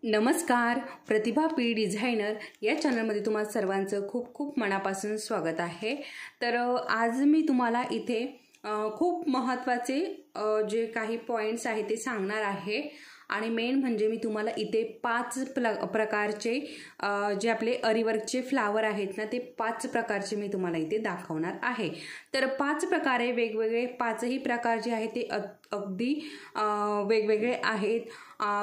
नमस्कार, प्रतिभा P designer या चॅनलमध्ये तुम्हाला सर्वांचं खूप खूप मनापासून स्वागत आहे। तर आज मी तुम्हाला इथे खूप महत्त्वाचे जे काही पॉइंट्स आहेत ते सांगणार आहे आणि मेन म्हणजे मी तुम्हाला इथे 5 प्रकारचे जे आपले अरीवर्कचे फ्लावर आहेत ना ते 5 प्रकारचे मी तुम्हाला इथे दाखवणार आहे। तर 5 प्रकारे वेगवेगळे 5ही प्रकार जे आहेत ते अगदी वेगवेगळे आहेत।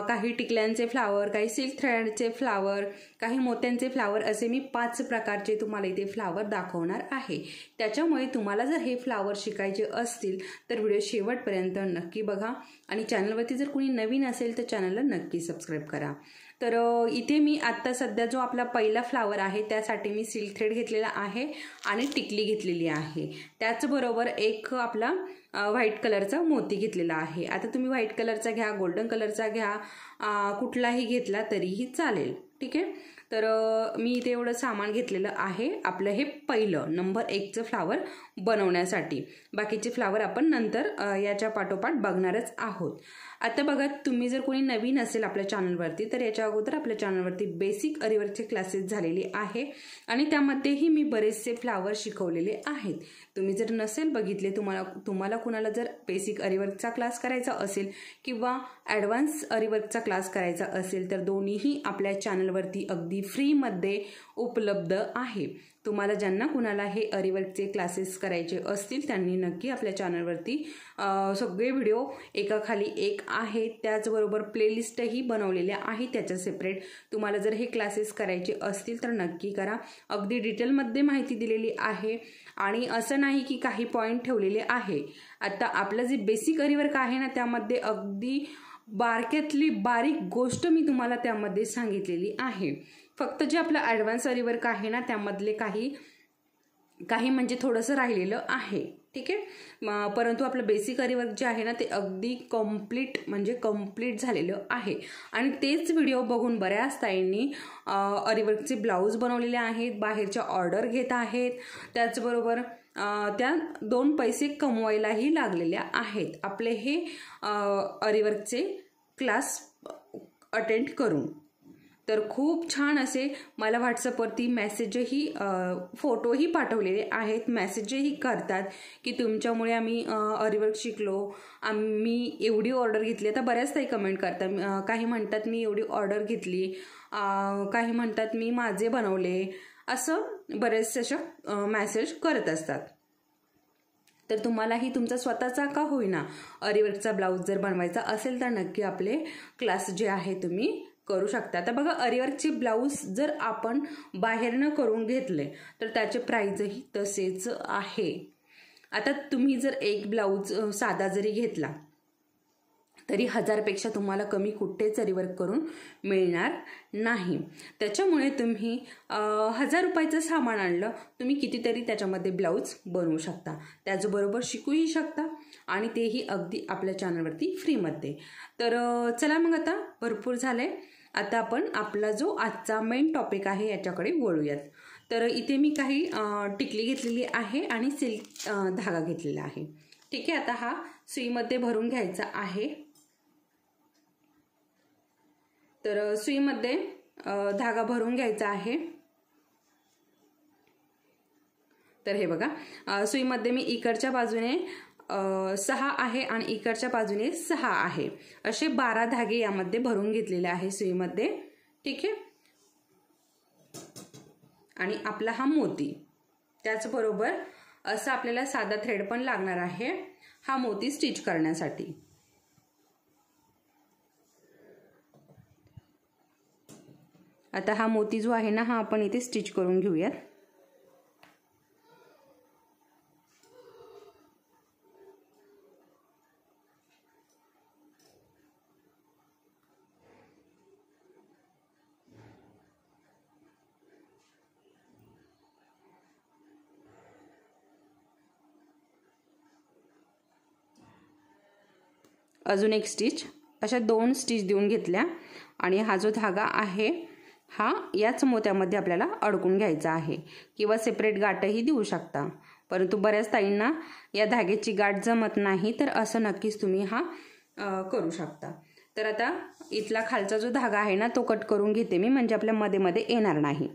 काही टिकल्यांचे फ्लावर, काही सिल्क थ्रेडचे फ्लावर, काही मोत्यांचे फ्लावर असे मी 5 प्रकारचे तुम्हाला इथे फ्लावर दाखवणार आहे। त्याच्यामुळे तुम्हाला जर हे फ्लावर शिकायचे असतील तर व्हिडिओ शेवटपर्यंत नक्की बघा आणि चॅनलवरती जर कोणी नवीन असेल तर चॅनलला नक्की सबस्क्राइब करा। तर इथे मी आता सध्या जो आपला पहिला फ्लावर आहे त्यासाठी मी सिल्क थ्रेड घेतलेला आहे आणि टिकली घेतलेली आहे। त्याचबरोबर एक आपला व्हाईट कलरचा मोती घेतलेला आहे। आता तुम्ही व्हाईट कलरचा घ्या, गोल्डन कलरचा घ्या, कुठलाही घेतला तरीही चालेल, ठीक आहे। तर मी इथे एवढं सामान घेतलेलं आहे आपलं हे पहिलं नंबर 1चं फ्लावर बनवण्यासाठी। बाकीचे फ्लावर आपण नंतर याच्या पाठोपाठ बघणारच आहोत। आता बघा, तुम्ही जर कोणी नवीन असेल आपल्या चॅनलवरती तर याच्या अगोदर आपल्या चॅनलवरती बेसिक अरीवर्कचे क्लासेस झालेले आहे आणि त्यामध्येही मी बरेचसे फ्लावर शिकवलेले आहेत। तुम्ही जर नसेल बघितले, तुम्हाला कुणाला जर बेसिक अरीवर्कचा क्लास करायचा असेल किंवा ॲडव्हान्स अरीवर्कचा क्लास करायचा असेल तर दोन्हीही आपल्या चॅनलवरती अगदी फ्रीमध्ये उपलब्ध आहे। तुम्हाला ज्यांना कुणाला हे अरीवर्कचे क्लासेस करायचे असतील त्यांनी नक्की आपल्या चॅनलवरती सगळे व्हिडिओ एकाखाली एक आहे। त्याचबरोबर प्लेलिस्टही बनवलेल्या आहे त्याच्या सेपरेट। तुम्हाला जर हे क्लासेस करायचे असतील तर नक्की करा। अगदी डिटेलमध्ये माहिती दिलेली आहे आणि असं नाही की काही पॉईंट ठेवलेले आहे। आता आपलं जे बेसिक अरीवर्क आहे ना त्यामध्ये अगदी बारक्यातली बारीक गोष्ट मी तुम्हाला त्यामध्ये सांगितलेली आहे। फक्त जे आपलं ॲडव्हान्स अरीवर्क आहे ना त्यामधले काही म्हणजे थोडंसं राहिलेलं आहे, ठीक आहे। परंतु आपलं बेसिक अरीवर्क जे आहे ना ते अगदी कंप्लीट झालेलं आहे आणि तेच व्हिडिओ बघून बऱ्याच ताईंनी अरीवर्कचे ब्लाऊज बनवलेले आहेत, बाहेरच्या ऑर्डर घेत आहेत, त्याचबरोबर त्या 2 पैसे कमवायलाही लागलेल्या आहेत आपले हे अरीवर्कचे क्लास अटेंड करून। तर खूप छान असे मला व्हॉट्सअपवरती मेसेजही फोटोही पाठवलेले आहेत, मेसेजही करतात की तुमच्यामुळे आम्ही अरीवर्क शिकलो, आम्ही एवढी ऑर्डर घेतली। आता बऱ्याच ताई कमेंट करतात, काही म्हणतात मी एवढी ऑर्डर घेतली, काही म्हणतात मी माझे बनवले, असं बरेचसे अशा मेसेज करत असतात। तर तुम्हालाही तुमचा स्वतःचा का होईना अरीवर्कचा ब्लाऊज जर बनवायचा असेल तर नक्की आपले क्लास जे आहे तुम्ही करू शकता। आता बघा, अरीवर्कचे ब्लाऊज जर आपण बाहेरनं करून घेतले तर त्याचे प्राइसही तसेच आहे। आता तुम्ही जर एक ब्लाऊज साधा जरी घेतला तरी 1000 पेक्षा तुम्हाला कमी कुठेच अरीवर्क करून मिळणार नाही। त्याच्यामुळे तुम्ही 1000 रुपयाचं सामान आणलं, तुम्ही कितीतरी त्याच्यामध्ये ब्लाऊज बनवू शकता, त्याचबरोबर शिकूही शकता आणि तेही अगदी आपल्या चॅनलवरती फ्रीमध्ये। तर चला मग, आता भरपूर झालंय, आता आपण आपला जो आजचा मेन टॉपिक आहे याच्याकडे वळूयात। तर इथे मी काही टिकली घेतलेली आहे आणि सिल्क धागा घेतलेला आहे, ठीक आहे। आता हा सुईमध्ये भरून घ्यायचा आहे। तर सुईमध्ये धागा भरून घ्यायचा आहे। तर हे बघा, सुईमध्ये मी इकडच्या बाजूने 6 आहे आणि इकडच्या बाजूने 6 आहे, असे 12 धागे यामध्ये भरून घेतलेले आहे सुईमध्ये, ठीक आहे। आणि आपला हा मोती, त्याचबरोबर असं आपल्याला साधा थ्रेड पण लागणार आहे हा मोती स्टिच करण्यासाठी। आता हा मोती जो आहे ना हा आपण इथे स्टिच करून घेऊयात। अजून एक स्टिच, अशा 2 स्टिच देऊन घेतल्या आणि हा जो धागा आहे हा याच मोत्यामध्ये आपल्याला अडकून घ्यायचा आहे किंवा सेपरेट गाठही देऊ शकता। परंतु बऱ्याच ताईंना या धाग्याची गाठ जमत नाही, तर असं नक्कीच तुम्ही हा करू शकता। तर आता इथला खालचा जो धागा आहे ना तो कट करून घेते मी, म्हणजे आपल्या मध्ये मध्ये येणार नाही.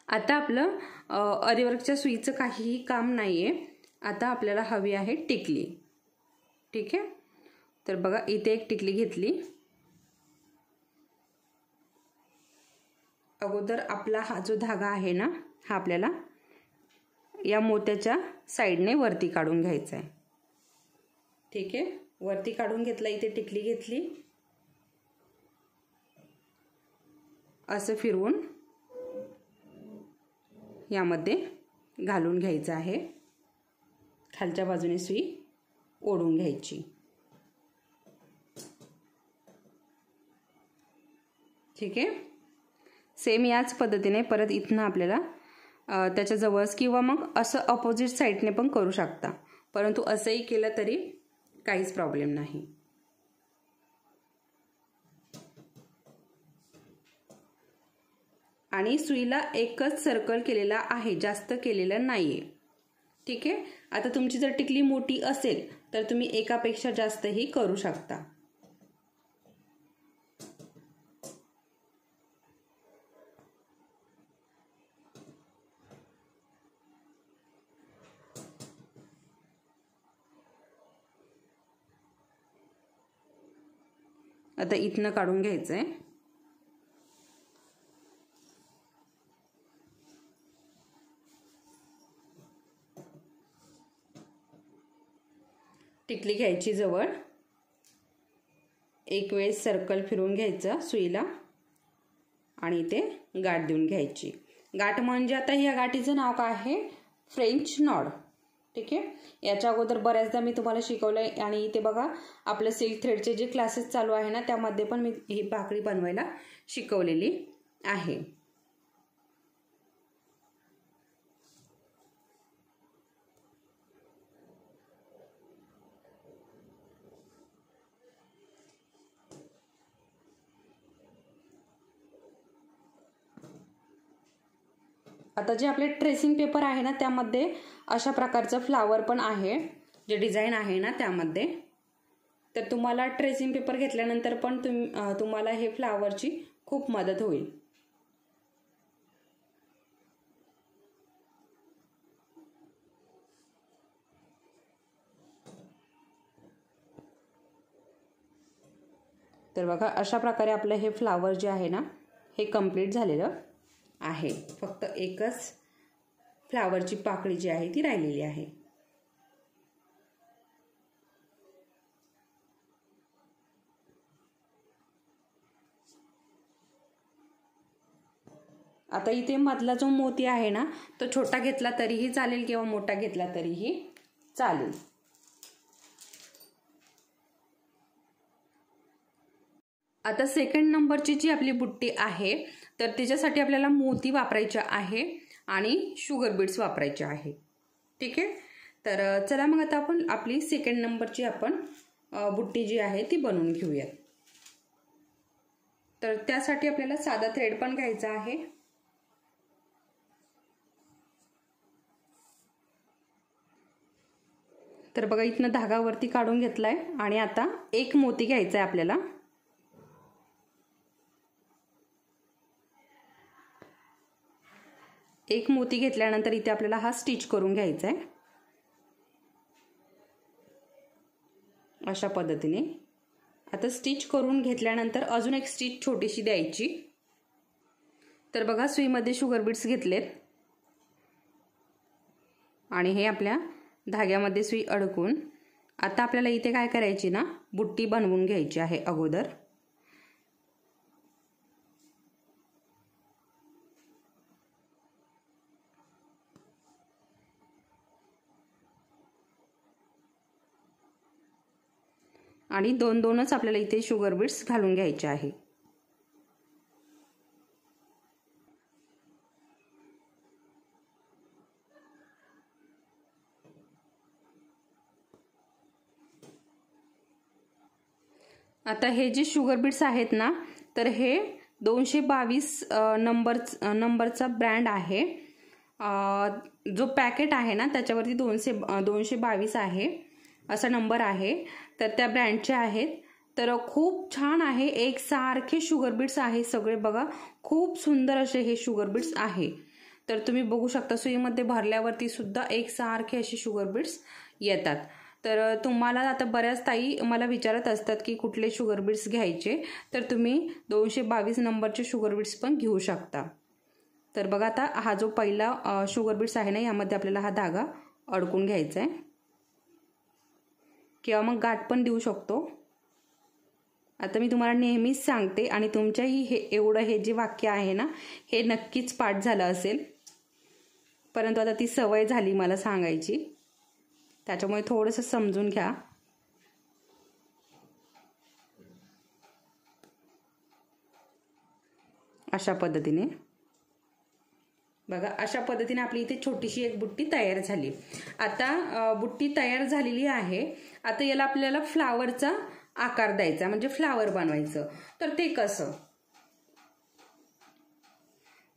आता आपलं अरीवर्कच्या सुईचं काहीही काम नाही आहे. आता आपल्याला हवी आहे टिकली. ठीक आहे, तर बघा इथे एक टिकली घेतली. अगोदर आपला हा जो धागा आहे ना हा आपल्याला या मोत्याच्या साईडने वरती काढून घ्यायचा आहे. ठीक आहे, वरती काढून घेतला. इथे टिकली घेतली, असं फिरवून यामध्ये घालून घ्यायचं आहे. खालच्या बाजूने सुई ओढून घ्यायची. ठीक आहे, सेम याच पद्धतीने परत इथनं आपल्याला त्याच्या जवळच किंवा मग असं अपोजिट साईडने पण करू शकता, परंतु असंही केलं तरी काहीच प्रॉब्लेम नाही. आणि सुईला एकच सर्कल केलेला आहे, जास्त केलेलं नाहीये. ठीक आहे, आता तुमची जर टिकली मोठी असेल तर तुम्ही एकापेक्षा जास्तही करू शकता. आता इथनं काढून घ्यायचंय. टिकली घ्यायची जवळ, एक वेळेस सर्कल फिरवून घ्यायचं सुईला आणि इथे गाठ देऊन घ्यायची. गाठ म्हणजे आता ह्या गाठीचं नाव काय आहे, फ्रेंच नॉड. ठीक आहे, याच्या अगोदर बऱ्याचदा मी तुम्हाला शिकवलंय. आणि इथे बघा आपलं सिल्क थ्रेडचे जे क्लासेस चालू आहे ना त्यामध्ये पण मी ही भाकरी बनवायला शिकवलेली आहे. आता जे आपले ट्रेसिंग पेपर आहे ना त्यामध्ये अशा प्रकारचं फ्लावर पण आहे, जे डिझाईन आहे ना त्यामध्ये. तर तुम्हाला ट्रेसिंग पेपर घेतल्यानंतर पण तुम्हाला हे फ्लावरची खूप मदत होईल. तर बघा अशा प्रकारे आपलं हे फ्लावर जे आहे ना हे कंप्लीट झालेलं आहे. फक्त एकच फ्लावरची पाकळी जी आहे ती राहिलेली आहे. आता इथे मधला जो मोती आहे ना तो छोटा घेतला तरीही चालेल किंवा मोठा घेतला तरीही चालेल. आता सेकंड नंबरची जी आपली बुट्टी आहे तर त्याच्यासाठी आपल्याला मोती वापरायचे आहे आणि शुगर बीड्स वापरायचे आहे. ठीक आहे, तर चला मग आता आपण आपली सेकंड नंबरची आपण बुट्टी जी आहे ती बनवून घेऊयात. तर त्यासाठी आपल्याला साधा थ्रेड पण घ्यायचा आहे. तर बघा इथनं धागा वरती काढून घेतलाय आणि आता एक मोती घ्यायचा आहे आपल्याला. एक मोती घेतल्यानंतर इथे आपल्याला हा स्टिच करून घ्यायचा आहे अशा पद्धतीने. आता स्टिच करून घेतल्यानंतर अजून एक स्टिच छोटीशी द्यायची. तर बघा सुईमध्ये शुगर बीड्स घेतलेत आणि हे आपल्या धाग्यामध्ये सुई अडकून आता आपल्याला इथे काय करायची ना बुट्टी बनवून घ्यायची आहे अगोदर. आणि दोन दोनच आपल्याला इथे शुगर बीड्स घालून घ्यायचे आहे. आता हे जे शुगर बीट्स आहेत ना, तर हे 222 नंबरचा ब्रँड आहे. जो पॅकेट आहे ना त्याच्यावरती 222 आहे असा नंबर आहे. तर त्या ब्रँडचे आहेत. तर खूप छान आहे. एकसारखे शुगर बीट्स आहे सगळे बघा. खूप सुंदर असे हे शुगर बीट्स आहे. तर तुम्ही बघू शकता सुईमध्ये भरल्यावरती सुद्धा एकसारखे असे शुगर बीट्स येतात. तर तुम्हाला आता बऱ्याच ताई मला विचारत असतात की कुठले शुगर बीट्स घ्यायचे, तर तुम्ही 222 नंबरचे शुगर बीट्स पण घेऊ शकता. तर बघा आता हा जो पहिला शुगर बीट्स आहे ना, यामध्ये आपल्याला हा धागा अडकून घ्यायचा आहे किंवा मग गाठ पण देऊ शकतो. आता मी तुम्हाला नेहमीच सांगते आणि तुमच्याही हे जे वाक्य आहे ना, हे नक्कीच पाठ झालं असेल, परंतु आता ती सवय झाली मला सांगायची, त्याच्यामुळे थोडंसं समजून घ्या. अशा पद्धतीने बघा, अशा पद्धतीने आपली इथे छोटीशी एक बुट्टी तयार झाली. आता बुट्टी तयार झालेली आहे. आता याला आपल्याला फ्लावरचा आकार द्यायचा, म्हणजे फ्लावर बनवायचं. तर ते कसं,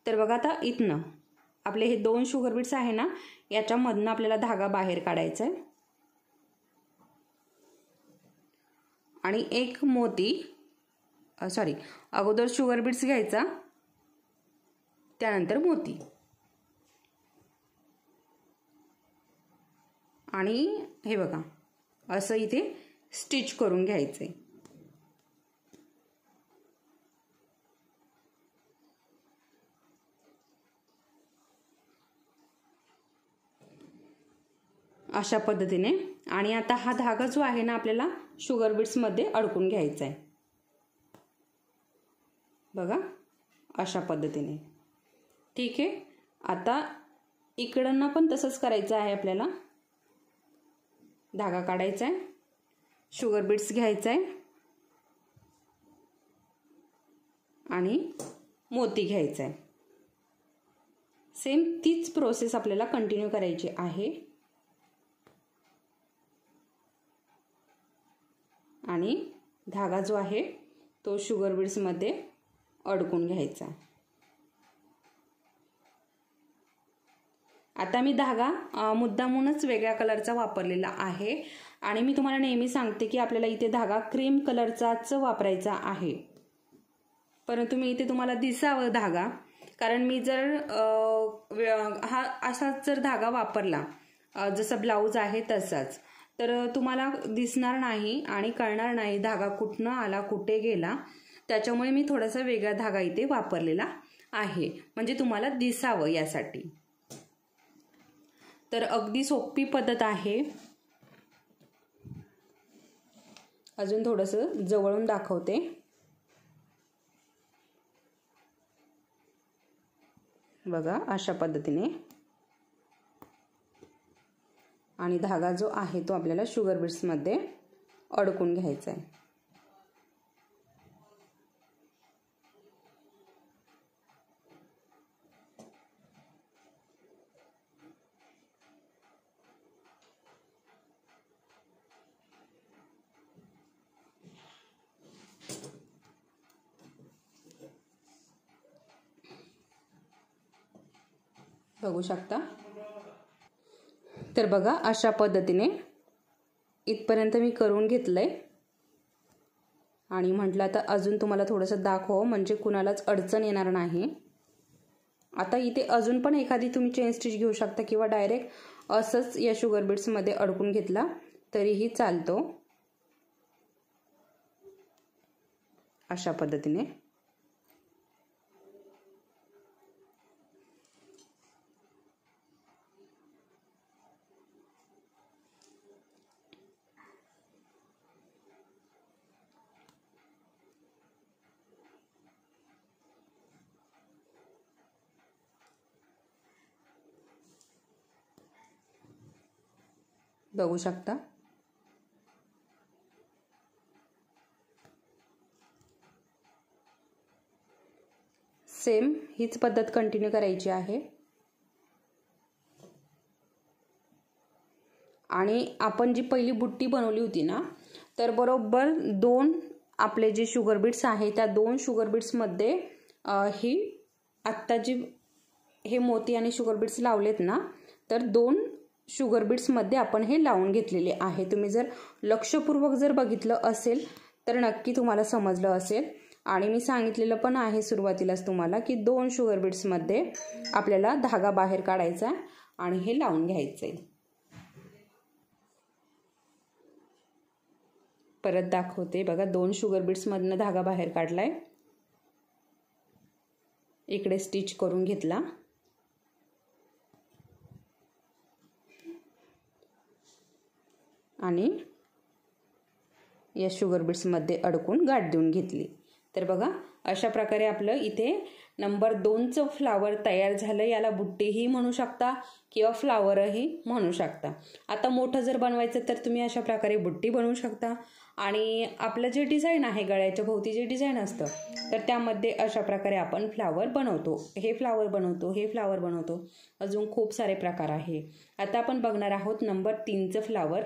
तर बघा आता इथनं आपले हे 2 शुगर बीट्स आहे ना, याच्यामधनं आपल्याला धागा बाहेर काढायचा आहे आणि एक मोती अगोदर शुगर बीट्स घ्यायचा, त्यानंतर मोती, आणि हे बघा असं इथे स्टिच करून घ्यायचंय. अशा पद्धतीने. आणि आता हा धागा जो आहे ना आपल्याला शुगर बीट्स मध्ये अडकून घ्यायचा आहे बघा, अशा पद्धतीने. ठीक आहे. आता इकडनं पण तसंच करायचं आहे आपल्याला. धागा काढायचा आहे, शुगर बीट्स घ्यायचा आहे आणि मोती घ्यायचा आहे. सेम तीच प्रोसेस आपल्याला कंटिन्यू करायची आहे. आणि धागा जो आहे तो शुगर बीट्स मध्ये अडकून घ्यायचा. आता मी धागा मुद्दामूनच वेगळ्या कलरचा वापरलेला आहे आणि मी तुम्हाला नेहमी सांगते की आपल्याला इथे धागा क्रीम कलरचाच वापरायचा आहे, परंतु मी इथे तुम्हाला दिसावं धागा, कारण मी जर हा असाच जर धागा वापरला जसा ब्लाऊज आहे तसाच, तर तुम्हाला दिसणार नाही आणि कळणार नाही धागा कुठनं आला कुठे गेला. त्याच्यामुळे मी थोडासा वेगळा धागा इथे वापरलेला आहे, म्हणजे तुम्हाला दिसावं यासाठी. तर अगदी सोपी पद्धत आहे. अजून थोडंसं जवळून दाखवते. बघा अशा पद्धतीने. आणि धागा जो आहे तो आपल्याला शुगर बीट्स मध्ये अडकून घ्यायचा आहे. बघू शकता. तर बघा अशा पद्धतीने इथपर्यंत मी करून घेतलंय आणि म्हटलं आता अजून तुम्हाला थोडंसं दाखव म्हणजे कुणालाच अडचण येणार नाही. आता इथे अजून पण एखादी तुम्ही चेन स्टिच घेऊ शकता किंवा डायरेक्ट असंच या शुगर बीट्स मध्ये अडकून घेतला तरीही चालतो. अशा पद्धतीने. बघू शकता. सेम हीच पद्धत कंटिन्यू करायची आहे. आणि आपण जी पहिली बुट्टी बनवली होती ना, तर बरोबर 2 आपले जे शुगर बीट्स आहे त्या 2 शुगर बीट्समध्ये ही आत्ता जी हे मोती आणि शुगर बीट्स लावलेत ना, तर 2 शुगर बीट्समध्ये आपण हे लावून घेतलेले आहे. तुम्ही जर लक्षपूर्वक जर बघितलं असेल तर नक्की तुम्हाला समजलं असेल. आणि मी सांगितलेलं पण आहे सुरुवातीलाच तुम्हाला की 2 शुगर बीट्समध्ये आपल्याला धागा बाहेर काढायचा आणि हे लावून घ्यायचंय. परत दाखवते बघा, 2 शुगर बीट्समधनं धागा बाहेर काढलाय, इकडे स्टिच करून घेतला आणि या शुगर बीट्समध्ये अडकून गाठ देऊन घेतली. तर बघा अशा प्रकारे आपलं इथे नंबर 2चं फ्लावर तयार झालं. याला बुट्टीही म्हणू शकता किंवा फ्लावरही म्हणू शकता. आता मोठं जर बनवायचं तर तुम्ही अशा प्रकारे बुट्टी बनवू शकता. आणि आपलं जे डिझाईन आहे गळ्याच्या भोवती जे डिझाईन असतं तर त्यामध्ये अशा प्रकारे आपण फ्लावर बनवतो. हे फ्लावर बनवतो, हे फ्लावर बनवतो, अजून खूप सारे प्रकार आहे. आता आपण बघणार आहोत नंबर 3चं फ्लावर.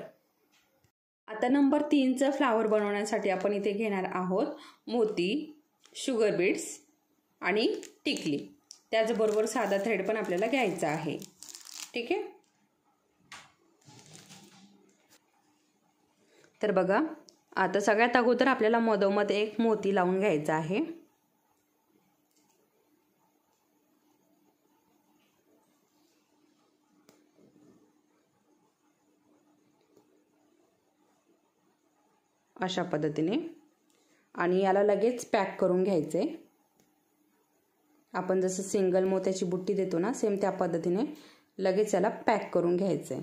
आता नंबर 3चं फ्लावर बनवण्यासाठी आपण इथे घेणार आहोत मोती, शुगर बीट्स आणि टिकली. त्याचबरोबर साधा थ्रेड पण आपल्याला घ्यायचा आहे. ठीक आहे. तर बघा आता सगळ्यात अगोदर आपल्याला मधोमध एक मोती लावून घ्यायचा आहे. अशा पद्धतीने आणि याला लगेच पॅक करून घ्यायचे. आपण जसं सिंगल मोत्याची बुट्टी देतो ना, सेम त्या पद्धतीने लगेच याला पॅक करून घ्यायचे.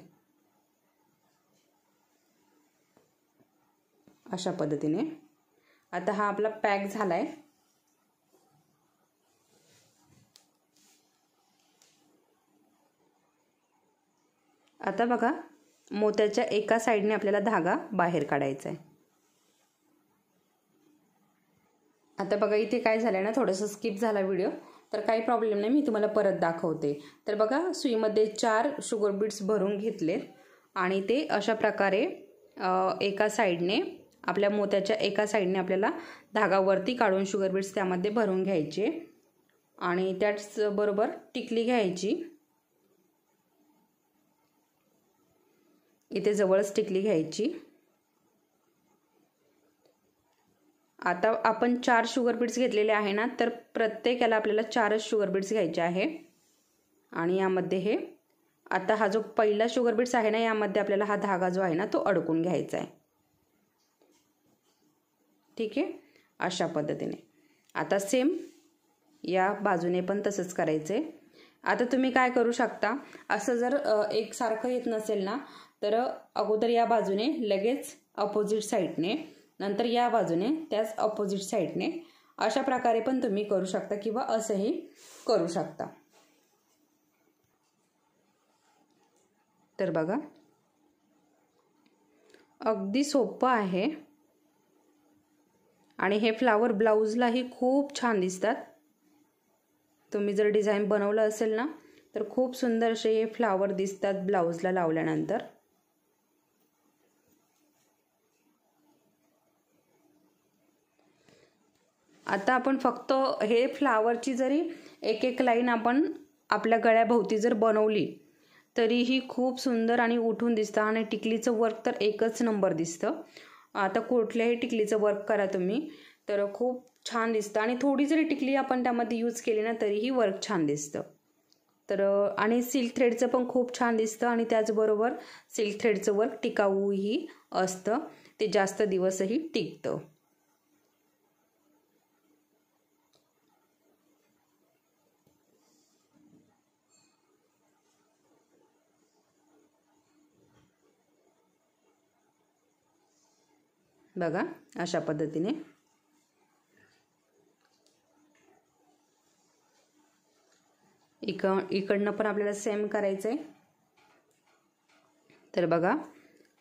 अशा पद्धतीने आता हा आपला पॅक झालाय. आता बघा मोत्याच्या एका साईडने आपल्याला धागा बाहेर काढायचा आहे. आता बघा इथे काय झालंय ना, थोडंसं स्किप झाला व्हिडिओ, तर काही प्रॉब्लेम नाही, मी तुम्हाला परत दाखवते. तर बघा सुईमध्ये 4 शुगर बीट्स भरून घेतले आणि ते अशा प्रकारे एका साईडने आपल्या मोत्याच्या एका साईडने आपल्याला धागा वरती काढून शुगर बीट्स त्यामध्ये भरून घ्यायचे आणि त्याचबरोबर टिकली घ्यायची. इथे जवळच टिकली घ्यायची. आता आपण 4 शुगर बीट्स घेतलेले आहे ना, तर प्रत्येकाला आपल्याला 4च शुगर बीट्स घ्यायचे आहे. आणि यामध्ये हे आता हा जो पहिला शुगर बीट्स आहे ना, यामध्ये आपल्याला हा धागा जो आहे ना तो अडकून घ्यायचा आहे. ठीक आहे. अशा पद्धतीने आता सेम या बाजूने पण तसंच करायचं आहे. आता तुम्ही काय करू शकता, असं जर एक सारखं येत नसेल ना, तर अगोदर या बाजूने लगेच अपोजिट साईडने, नंतर या बाजूने त्याच अपोजिट साईडने, अशा प्रकारे पण तुम्ही करू शकता किंवा असंही करू शकता. तर बघा अगदी सोपं आहे आणि हे फ्लावर ब्लाऊजलाही खूप छान दिसतात. तुम्ही जर डिझाईन बनवलं असेल ना, तर खूप सुंदर असे हे फ्लावर दिसतात ब्लाऊजला लावल्यानंतर. आता आपण फक्त हे फ्लावरची जरी एक एक लाईन आपण आपल्या गळ्याभोवती जर बनवली तरीही खूप सुंदर आणि उठून दिसतं आणि टिकलीचं वर्क तर एकच नंबर दिसतं. आता कुठल्याही टिकलीचं वर्क करा तुम्ही तर खूप छान दिसतं आणि थोडी जरी टिकली आपण त्यामध्ये यूज केली ना तरीही वर्क छान दिसतं. तर आणि सिल्क थ्रेडचं पण खूप छान दिसतं आणि त्याचबरोबर सिल्क थ्रेडचं वर्क टिकाऊही असतं, ते जास्त दिवसही टिकतं. बघा अशा पद्धतीने इकडनं पण आपल्याला सेम करायचं आहे. तर बघा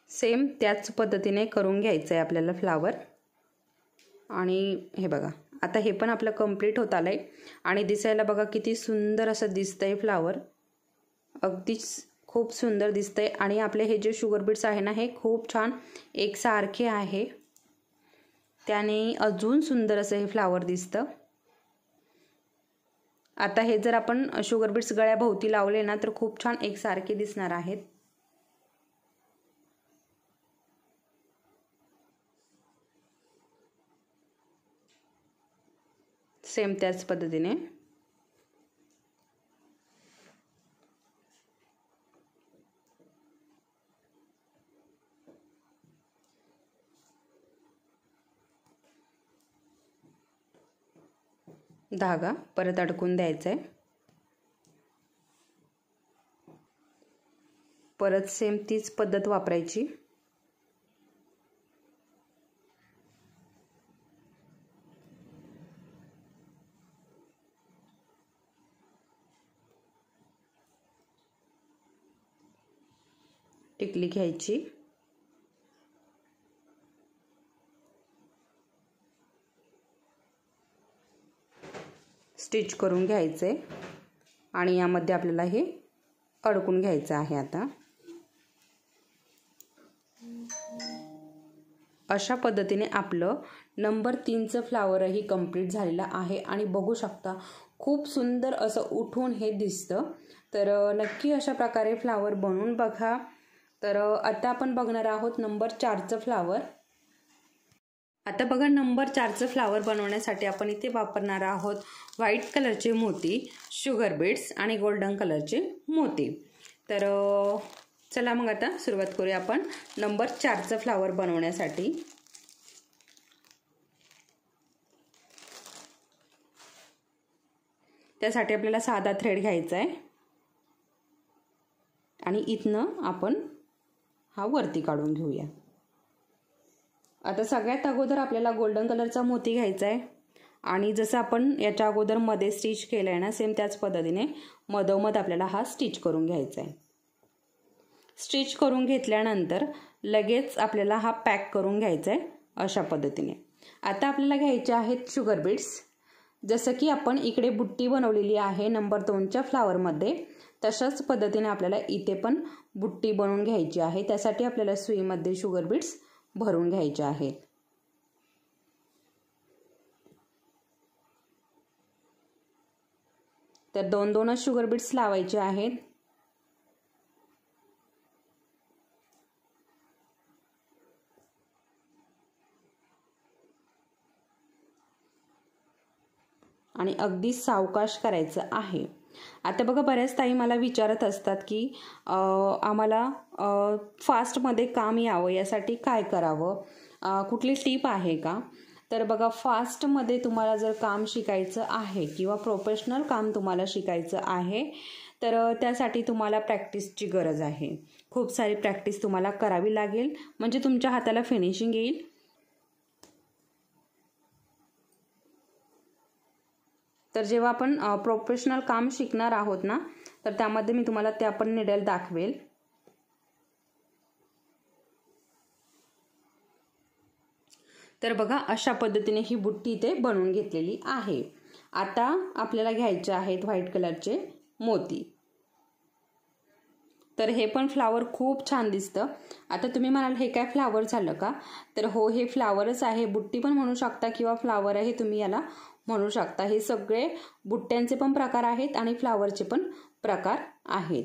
सेम त्याच पद्धतीने करून घ्यायचं आहे आपल्याला फ्लावर. आणि हे बघा आता हे पण आपलं कंप्लीट होत आलंय आणि दिसायला बघा किती सुंदर असं दिसतंय फ्लावर, अगदीच खूप सुंदर दिसतंय. आणि आपले हे जे शुगर बीट्स आहे ना हे खूप छान एकसारखे आहे त्याने अजून सुंदर असं हे फ्लावर दिसतं. आता हे जर आपण शुगर बीट्स गळ्याभोवती लावले ना तर खूप छान एकसारखे दिसणार आहेत. सेम त्याच पद्धतीने धागा परत अडकून द्यायचा आहे. परत सेम तीच पद्धत वापरायची. टिकली घ्यायची. स्टिच करून घ्यायचे आणि यामध्ये आपल्याला हे अडकून घ्यायचं आहे. आता अशा पद्धतीने आपलं नंबर 3चं फ्लावरही कंप्लीट झालेलं आहे आणि बघू शकता खूप सुंदर असं उठून हे दिसतं. तर नक्की अशा प्रकारे फ्लावर बनवून बघा. तर आता आपण बघणार आहोत नंबर 4चं फ्लावर. आता बघा नंबर 4चं फ्लावर बनवण्यासाठी आपण इथे वापरणार आहोत व्हाईट कलरचे मोती, शुगर बीट्स आणि गोल्डन कलरचे मोती. तर चला मग आता सुरुवात करूया आपण नंबर 4चं फ्लावर बनवण्यासाठी. त्यासाठी आपल्याला साधा थ्रेड घ्यायचा आहे आणि इथनं आपण हा वरती काढून घेऊया. आता सगळ्यात अगोदर आपल्याला गोल्डन कलरचा मोती घ्यायचा आहे आणि जसं आपण याच्या अगोदर मध्ये स्टिच केलं आहे ना सेम त्याच पद्धतीने मधोमध आपल्याला हा स्टिच करून घ्यायचा आहे. स्टिच करून घेतल्यानंतर लगेच आपल्याला हा पॅक करून घ्यायचा आहे अशा पद्धतीने. आता आपल्याला घ्यायचे आहेत शुगर बीट्स. जसं की आपण इकडे बुट्टी बनवलेली आहे नंबर 2च्या फ्लावरमध्ये, तशाच पद्धतीने आपल्याला इथे पण बुट्टी बनवून घ्यायची आहे. त्यासाठी आपल्याला सुईमध्ये शुगर बीट्स भरून घ्यायचे आहेत. तर 2-2च शुगर बीट्स लावायचे आहेत. आणि अगदी सावकाश करायचं आहे. आता बघा बऱ्याच ताई मला विचारत असतात की आम्हाला फास्टमध्ये काम यावं यासाठी काय करावं, कुठली टीप आहे का? तर बघा फास्टमध्ये तुम्हाला जर काम शिकायचं आहे किंवा प्रोफेशनल काम तुम्हाला शिकायचं आहे तर त्यासाठी तुम्हाला प्रॅक्टिसची गरज आहे. खूप सारी प्रॅक्टिस तुम्हाला करावी लागेल म्हणजे तुमच्या हाताला फिनिशिंग येईल. तर जेव्हा आपण प्रोफेशनल काम शिकणार आहोत ना तर त्यामध्ये मी तुम्हाला ते आपण निडल दाखवेल. तर बघा अशा पद्धतीने ही बुट्टी इथे बनवून घेतलेली आहे. आता आपल्याला घ्यायचे आहेत व्हाईट कलरचे मोती. तर हे पण फ्लावर खूप छान दिसतं. आता तुम्ही म्हणाल हे काय फ्लावर झालं का? तर हो, हे फ्लावरच आहे. बुट्टी पण म्हणू शकता किंवा फ्लावर आहे तुम्ही याला म्हणू शकता. हे सगळे बुट्ट्यांचे पण प्रकार आहेत आणि फ्लावरचे पण प्रकार आहेत.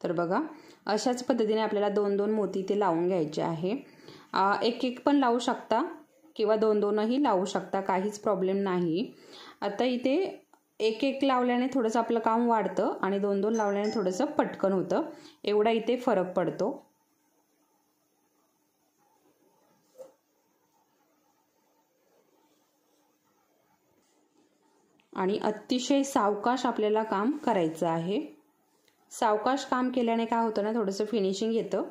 तर बघा अशाच पद्धतीने आपल्याला 2-2 मोती ते लावून घ्यायचे आहे. एक पण लावू शकता किंवा 2-2ही लावू शकता, काहीच प्रॉब्लेम नाही. आता इथे एक लावल्याने थोडंसं आपलं काम वाढतं आणि 2-2 लावल्याने थोडंसं पटकन होतं, एवढा इथे फरक पडतो. आणि अतिशय सावकाश आपल्याला काम करायचं आहे. सावकाश काम केल्याने काय होतं ना थोडंसं फिनिशिंग येतं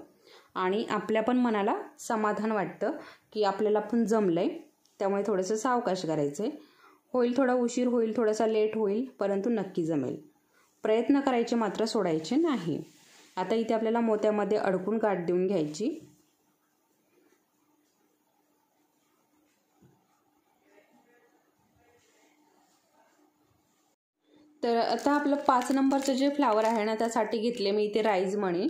आणि आपल्या पण मनाला समाधान वाटतं की आपल्याला पण जमलंय. त्यामुळे थोडंसं सावकाश करायचं. होईल थोडा उशीर होईल, थोडासा लेट होईल, परंतु नक्की जमेल. प्रयत्न करायचे मात्र सोडायचे नाही. आता इथे आपल्याला मोत्यामध्ये अडकून गाठ देऊन घ्यायची. तर आता आपलं 5 नंबरचं जे फ्लावर आहे ना त्यासाठी घेतले मी इथे राईज मणी,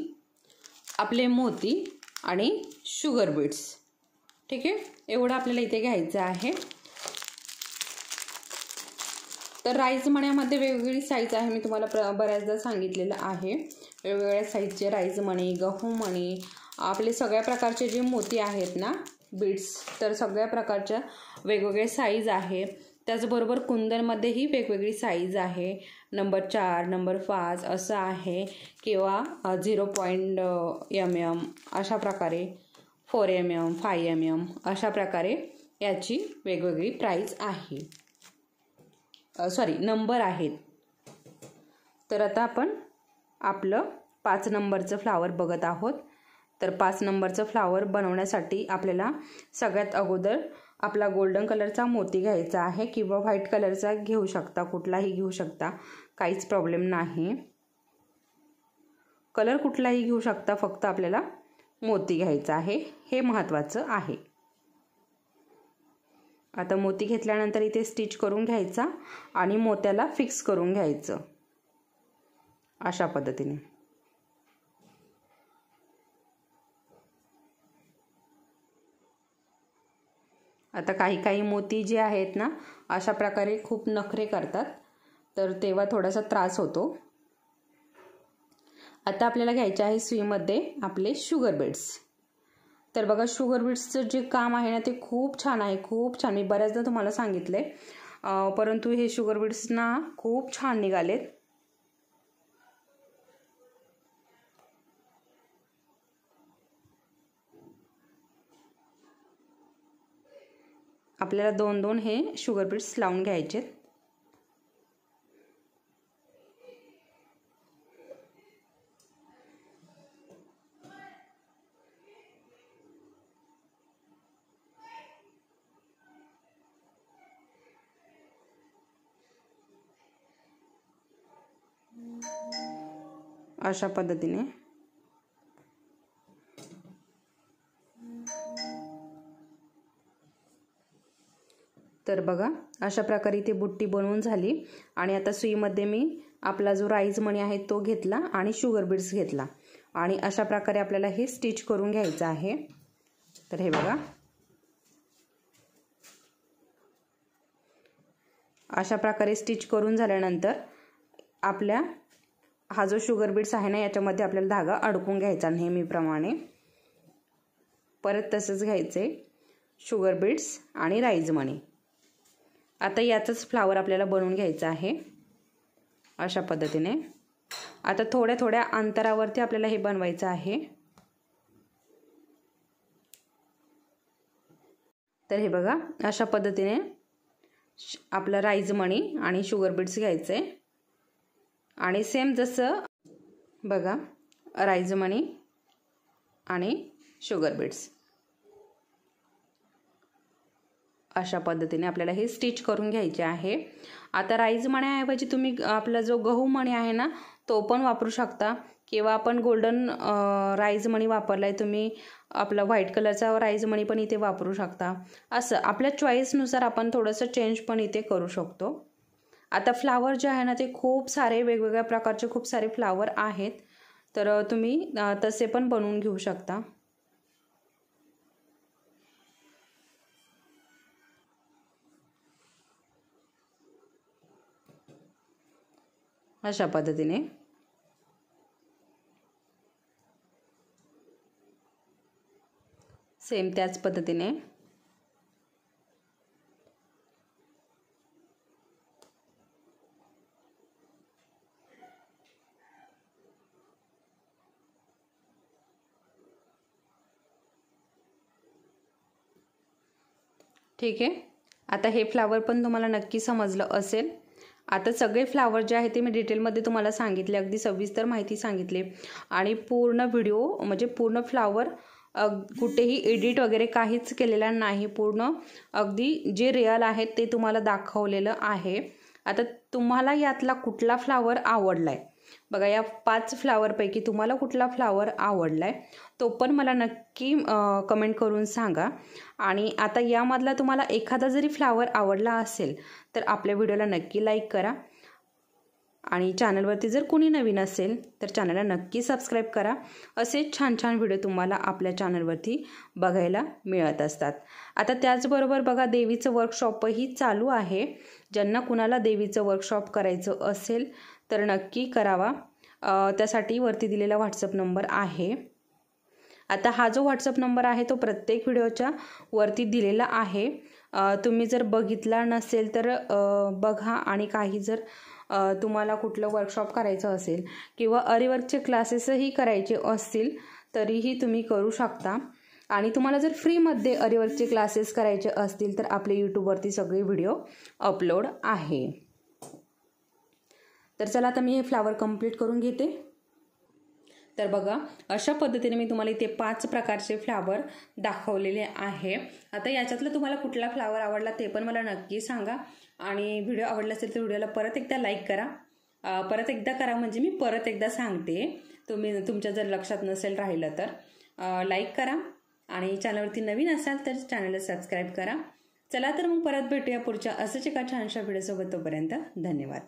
आपले मोती आणि शुगर बीट्स. ठीक आहे, एवढं आपल्याला इथे घ्यायचं आहे. तर राईज मण्यामध्ये वेगवेगळी साईज आहे, मी तुम्हाला बऱ्याचदा सांगितलेलं आहे. वेगवेगळ्या साईजचे राईज मणी, गहू मणी, आपले सगळ्या प्रकारचे जे मोती आहेत ना बीड्स, तर सगळ्या प्रकारच्या वेगवेगळे साईज आहे. त्याचबरोबर कुंदनमध्येही वेगवेगळी साईज आहे. नंबर 4, नंबर 5 असं आहे, किंवा 0.mm अशा प्रकारे, 4mm, 5mm अशा प्रकारे याची वेगवेगळी प्राईज आहे, नंबर आहेत. तर आता आपण आपलं 5 नंबरचं फ्लावर बघत आहोत. तर 5 नंबरचं फ्लावर बनवण्यासाठी आपल्याला सगळ्यात अगोदर आपला गोल्डन कलरचा मोती घ्यायचा आहे, किंवा व्हाईट कलरचा घेऊ शकता, कुठलाही घेऊ शकता, काहीच प्रॉब्लेम नाही. कलर कुठलाही घेऊ शकता, फक्त आपल्याला मोती घ्यायचा आहे, हे महत्त्वाचं आहे. आता मोती घेतल्यानंतर इथे स्टिच करून घ्यायचा आणि मोत्याला फिक्स करून घ्यायचं अशा पद्धतीने. आता काही मोती जे आहेत ना अशा प्रकारे खूप नखरे करतात, तर तेव्हा थोडासा त्रास होतो. आता आपल्याला घ्यायचे आहे सुईमध्ये आपले शुगर बीड्स. तर बघा, शुगर बीड्सचं जे काम आहे ना ते खूप छान आहे, खूप छान. मी बऱ्याचदा तुम्हाला सांगितले, परंतु हे शुगर बीड्स ना खूप छान निघालेत. आपल्याला 2-2 हे शुगर बीड्स लावून घ्यायचे. अशा पद्धतीने. तर बघा, अशा प्रकारे इथे बुट्टी बनवून झाली. आणि आता सुईमध्ये मी आपला जो राईज मणी आहे तो घेतला आणि शुगर बीड्स घेतला, आणि अशा प्रकारे आपल्याला हे स्टिच करून घ्यायचं आहे. तर हे बघा, अशा प्रकारे स्टिच करून झाल्यानंतर आपल्या हा जो शुगर बीड्स आहे ना याच्यामध्ये आपल्याला धागा अडकून घ्यायचा नेहमीप्रमाणे. परत तसंच घ्यायचे शुगर बीड्स आणि राईज मणी. आता याचंच फ्लावर आपल्याला बनवून घ्यायचं आहे अशा पद्धतीने. आता थोड्या थोड्या अंतरावरती आपल्याला हे बनवायचं आहे. तर हे बघा, अशा पद्धतीने आपला राईज मणी आणि शुगर बीड्स घ्यायचे, आणि सेम जसं बघा राईज मणी आणि शुगर बीड्स अशा पद्धतीने आपल्याला हे स्टिच करून घ्यायचे आहे. आता राईज मण्याऐवजी तुम्ही आपला जो गहू मणी आहे ना तो पण वापरू शकता, किंवा आपण गोल्डन राईज मणी वापरलाय, तुम्ही आपला व्हाईट कलरचा राईज मणी पण इथे वापरू शकता. असं आपल्या चॉईसनुसार आपण थोडंसं चेंज पण इथे करू शकतो. आता फ्लावर जे आहे ना ते खूप सारे वेगवेगळ्या प्रकारचे खूप सारे फ्लावर आहेत, तर तुम्ही तसे पण बनवून घेऊ शकता. अशा पद्धतीने. सेम त्याच पद्धतीने ठीक आहे. आता हे फ्लावर पण तुम्हाला नक्की समजलं असेल. आता सगळे फ्लावर जे आहे ते मी डिटेलमध्ये तुम्हाला सांगितले, अगदी सविस्तर माहिती सांगितली, आणि पूर्ण व्हिडिओ म्हणजे पूर्ण फ्लावर कुठेही एडिट वगैरे काहीच केलेला नाही. पूर्ण अगदी जे रिअल आहेत ते तुम्हाला दाखवलेलं आहे. आता तुम्हाला यातला कुठला फ्लावर आवडलाय बघा, या 5 फ्लावरपैकी तुम्हाला कुठला फ्लावर आवडलाय तो पण मला नक्की कमेंट करून सांगा. आणि आता यामधला तुम्हाला एखादा जरी फ्लावर आवडला असेल तर आपल्या व्हिडिओला नक्की लाईक करा. आणि चॅनलवरती जर कोणी नवीन असेल तर चॅनलला नक्की सबस्क्राईब करा. असे छान छान व्हिडिओ तुम्हाला आपल्या चॅनलवरती बघायला मिळत असतात. आता त्याचबरोबर बघा देवीचं वर्कशॉपही चालू आहे. ज्यांना कुणाला देवीचं वर्कशॉप करायचं असेल तर नक्की करावा. त्यासाठी वरती दिलेला व्हॉट्सअप नंबर आहे. आता हा जो व्हॉट्सअप नंबर आहे तो प्रत्येक व्हिडिओच्या वरती दिलेला आहे. तुम्ही जर बघितला नसेल तर बघा. आणि काही जर तुम्हाला कुठलं वर्कशॉप करायचं असेल किंवा आरीवर्कचे क्लासेसही करायचे असतील तरीही तुम्ही करू शकता. आणि तुम्हाला जर फ्रीमध्ये आरीवर्कचे क्लासेस करायचे असतील तर आपले यूट्यूबवरती सगळे व्हिडिओ अपलोड आहे. तर चला आता मी हे फ्लावर कंप्लीट करून घेते. तर बघा अशा पद्धतीने मी तुम्हाला इथे 5 प्रकारचे फ्लावर दाखवलेले आहे. आता याच्यातलं तुम्हाला कुठला फ्लावर आवडला ते पण मला नक्की सांगा. आणि व्हिडिओ आवडला असेल तर व्हिडिओला परत एकदा लाईक करा. परत एकदा करा म्हणजे मी परत एकदा सांगते. तुमच्या जर लक्षात नसेल राहिलं तर लाईक करा. आणि चॅनलवरती नवीन असाल तर चॅनलला सबस्क्राईब करा. चला तर मग परत भेटूया पुढच्या असंच एका छानशा व्हिडिओसोबत. तोपर्यंत धन्यवाद.